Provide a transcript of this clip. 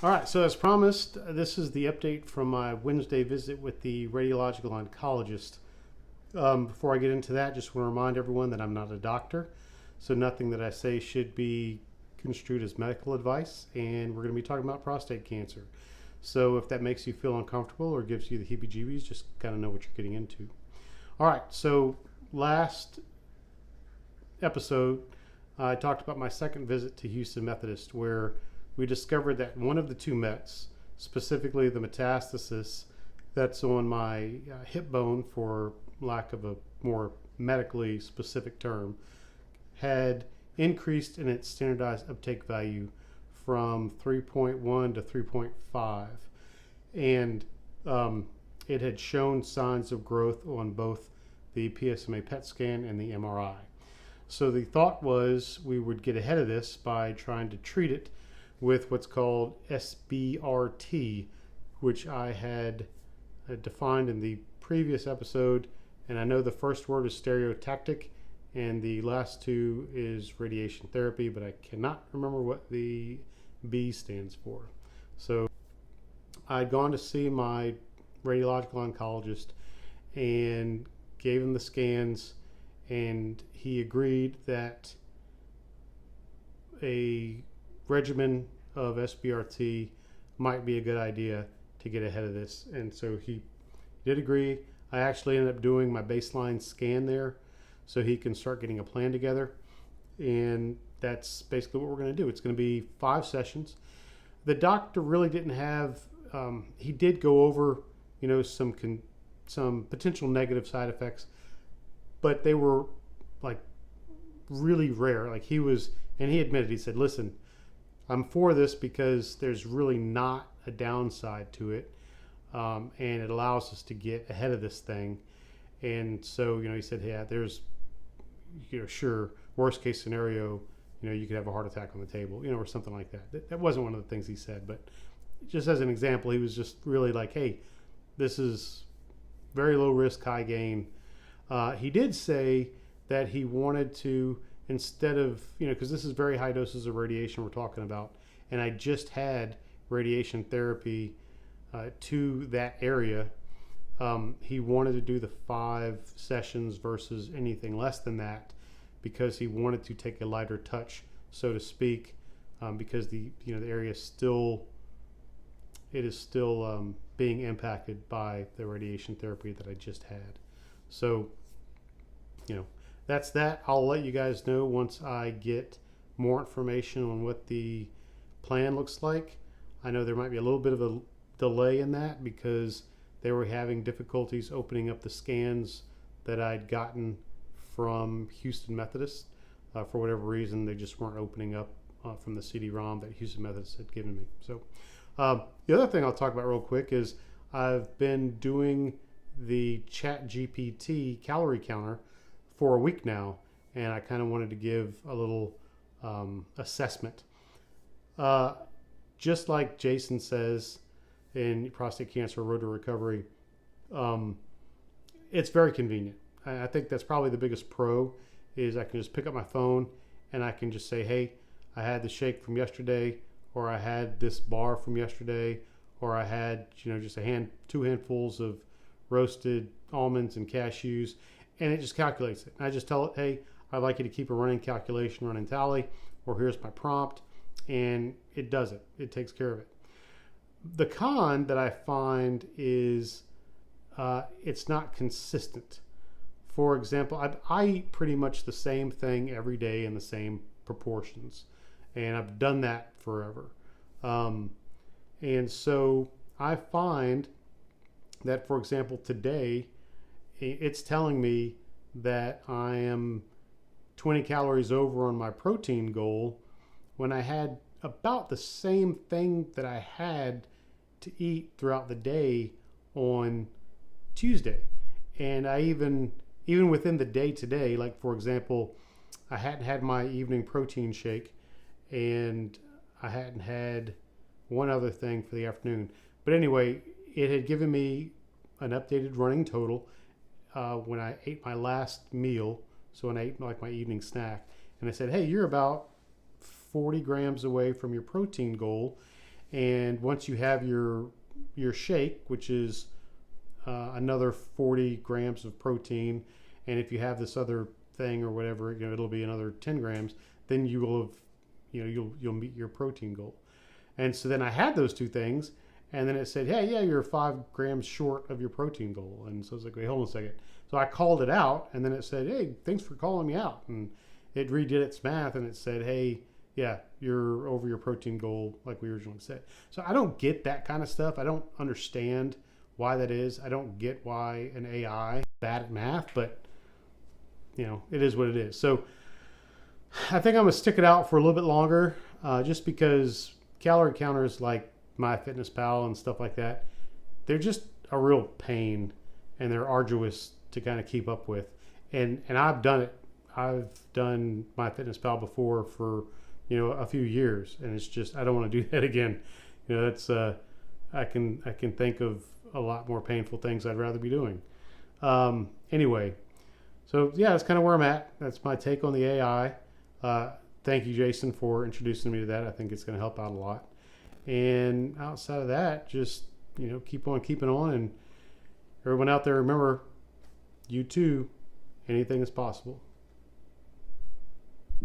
All right, so as promised, this is the update from my Wednesday visit with the radiological oncologist. Before I get into that, just want to remind everyone that I'm not a doctor, so nothing that I say should be construed as medical advice, and we're going to be talking about prostate cancer. So if that makes you feel uncomfortable or gives you the heebie-jeebies, just kind of know what you're getting into. All right, so last episode, I talked about my second visit to Houston Methodist, where we discovered that one of the two Mets, specifically the metastasis that's on my hip bone, for lack of a more medically specific term, had increased in its standardized uptake value from 3.1 to 3.5. And it had shown signs of growth on both the PSMA PET scan and the MRI. So the thought was we would get ahead of this by trying to treat it with what's called SBRT, which I had defined in the previous episode. And I know the first word is stereotactic and the last two is radiation therapy, but I cannot remember what the B stands for. So I'd gone to see my radiological oncologist and gave him the scans, and he agreed that a regimen of SBRT might be a good idea to get ahead of this. And so he did agree. I actually ended up doing my baseline scan there so he can start getting a plan together. And that's basically what we're going to do. It's going to be 5 sessions. The doctor really didn't have, he did go over, some potential negative side effects, but they were like really rare. Like he admitted, he said, listen, I'm for this because there's really not a downside to it. And it allows us to get ahead of this thing. And so, he said, yeah, there's, sure, worst case scenario, you could have a heart attack on the table, or something like that. That wasn't one of the things he said, but just as an example, he was just really like, hey, this is very low risk, high gain. He did say that he wanted to, instead of, because this is very high doses of radiation we're talking about, and I just had radiation therapy to that area, he wanted to do the 5 sessions versus anything less than that, because he wanted to take a lighter touch, so to speak, because the area is still being impacted by the radiation therapy that I just had. So, that's that. I'll let you guys know once I get more information on what the plan looks like. I know there might be a little bit of a delay in that because they were having difficulties opening up the scans that I'd gotten from Houston Methodist. For whatever reason, they just weren't opening up from the CD-ROM that Houston Methodist had given me. So the other thing I'll talk about real quick is I've been doing the ChatGPT calorie counter for a week now, and I kind of wanted to give a little assessment. Just like Jason says in Prostate Cancer Road to Recovery, it's very convenient. I think that's probably the biggest pro, is I can just pick up my phone and I can just say, hey, I had the shake from yesterday, or I had this bar from yesterday, or I had just 2 handfuls of roasted almonds and cashews, and it just calculates it. I just tell it, hey, I'd like you to keep a running calculation, running tally, or here's my prompt, and it does it. It takes care of it. The con that I find is it's not consistent. For example, I eat pretty much the same thing every day in the same proportions, and I've done that forever. And so I find that, for example, today, it's telling me that I am 20 calories over on my protein goal when I had about the same thing that I had to eat throughout the day on Tuesday. And I even within the day today, like for example, I hadn't had my evening protein shake, and I hadn't had one other thing for the afternoon. But anyway, it had given me an updated running total when I ate my last meal. So when I ate like my evening snack, and I said, hey, you're about 40 grams away from your protein goal. And once you have your shake, which is another 40 grams of protein, and if you have this other thing or whatever, it'll be another 10 grams, then you will have, you'll meet your protein goal. And so then I had those two things, and then it said, hey, yeah, you're 5 grams short of your protein goal. And so I was like, wait, hold on a second. So I called it out, and then it said, hey, thanks for calling me out. And it redid its math, and it said, hey, yeah, you're over your protein goal like we originally said. So I don't get that kind of stuff. I don't understand why that is. I don't get why an AI is bad at math, but it is what it is. So I think I'm gonna stick it out for a little bit longer, just because calorie counters like MyFitnessPal and stuff like that, they're just a real pain, and they're arduous to kind of keep up with. And I've done it. I've done MyFitnessPal before for a few years, and it's just, I don't want to do that again. That's I can think of a lot more painful things I'd rather be doing. Anyway, so yeah, that's kind of where I'm at. That's my take on the AI. Thank you, Jason, for introducing me to that. I think it's going to help out a lot. And outside of that, just keep on keeping on. And everyone out there, remember, you too, anything is possible.